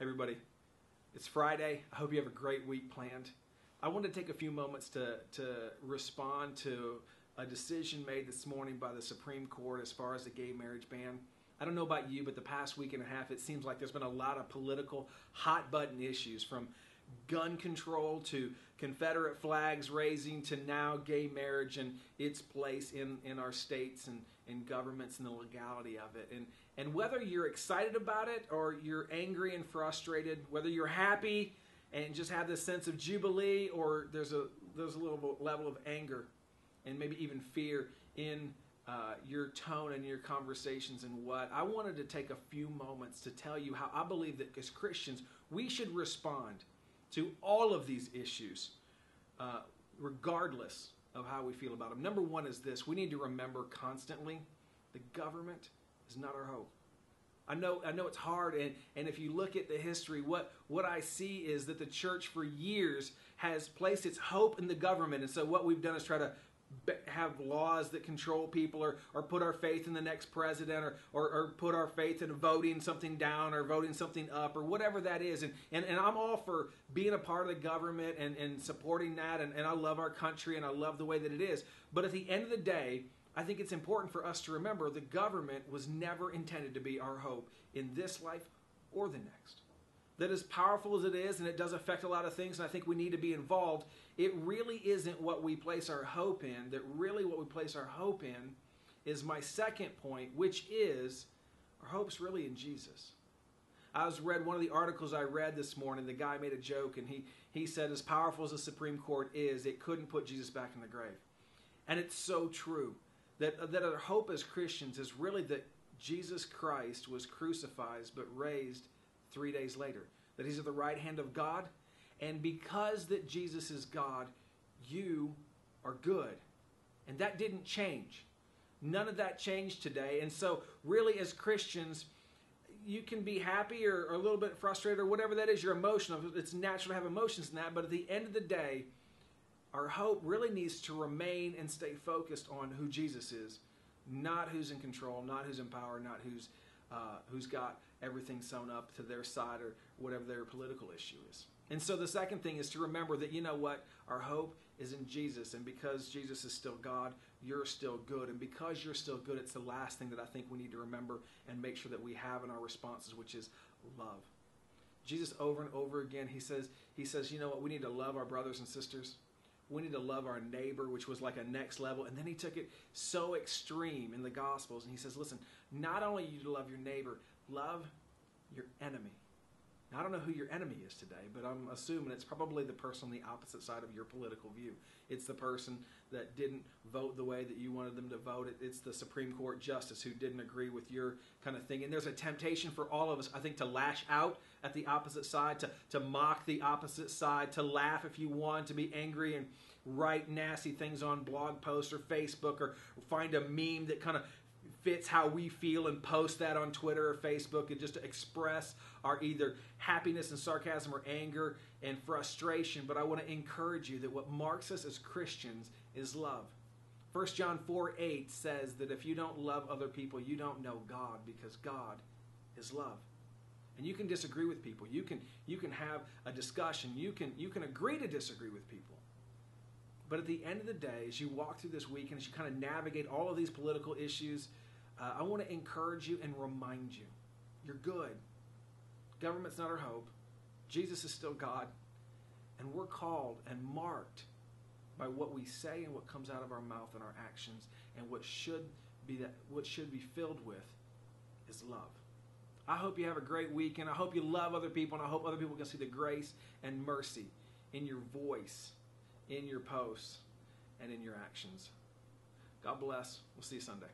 Hey everybody, it's Friday. I hope you have a great week planned. I want to take a few moments to respond to a decision made this morning by the Supreme Court as far as the gay marriage ban. I don't know about you, but the past week and a half, it seems like there's been a lot of political hot button issues, from gun control to Confederate flags raising to now gay marriage and its place in our states and in governments and the legality of it. And whether you're excited about it or you're angry and frustrated, whether you're happy and just have this sense of jubilee, or there's a little level of anger and maybe even fear in your tone and your conversations and what, I wanted to take a few moments to tell you how I believe that as Christians, we should respond to all of these issues, regardless of how we feel about them. Number one is this: we need to remember constantly the government is not our hope. I know it's hard, and if you look at the history, what I see is that the church for years has placed its hope in the government, and so what we've done is try to have laws that control people, or put our faith in the next president, or put our faith in voting something down or voting something up, or whatever that is. And I'm all for being a part of the government and supporting that, and I love our country and I love the way that it is. But at the end of the day, I think it's important for us to remember the government was never intended to be our hope in this life or the next. That as powerful as it is, and it does affect a lot of things, and I think we need to be involved, it really isn't what we place our hope in. That really what we place our hope in is my second point, which is our hope's really in Jesus. I read one of the articles I read this morning. The guy made a joke, and he said, as powerful as the Supreme Court is, it couldn't put Jesus back in the grave. And it's so true. That our hope as Christians is really that Jesus Christ was crucified but raised 3 days later. That he's at the right hand of God. And because that Jesus is God, you are good. And that didn't change. None of that changed today. And so really as Christians, you can be happy or a little bit frustrated or whatever that is, your emotion. It's natural to have emotions in that. But at the end of the day, our hope really needs to remain and stay focused on who Jesus is, not who's in control, not who's in power, not who's got everything sewn up to their side or whatever their political issue is. And so the second thing is to remember that, you know what, our hope is in Jesus, and because Jesus is still God, you're still good. And because you're still good, it's the last thing that I think we need to remember and make sure that we have in our responses, which is love. Jesus over and over again, he says, you know what, we need to love our brothers and sisters. We need to love our neighbor, which was like a next level. And then he took it so extreme in the Gospels. And he says, listen, not only you to love your neighbor, love your enemy. Now, I don't know who your enemy is today, but I'm assuming it's probably the person on the opposite side of your political view. It's the person that didn't vote the way that you wanted them to vote. It's the Supreme Court justice who didn't agree with your kind of thing. And there's a temptation for all of us, I think, to lash out at the opposite side, to mock the opposite side, to laugh if you want, to be angry and write nasty things on blog posts or Facebook, or find a meme that kind of fits how we feel and post that on Twitter or Facebook, and just to express our either happiness and sarcasm or anger and frustration. But I want to encourage you that what marks us as Christians is love. 1 John 4:8 says that if you don't love other people, you don't know God, because God is love. And you can disagree with people. You can have a discussion. You can agree to disagree with people. But at the end of the day, as you walk through this week and as you kind of navigate all of these political issues, I want to encourage you and remind you, you're good. Government's not our hope. Jesus is still God. And we're called and marked by what we say and what comes out of our mouth and our actions. And what should be filled with is love. I hope you have a great weekend. I hope you love other people, and I hope other people can see the grace and mercy in your voice, in your posts, and in your actions. God bless. We'll see you Sunday.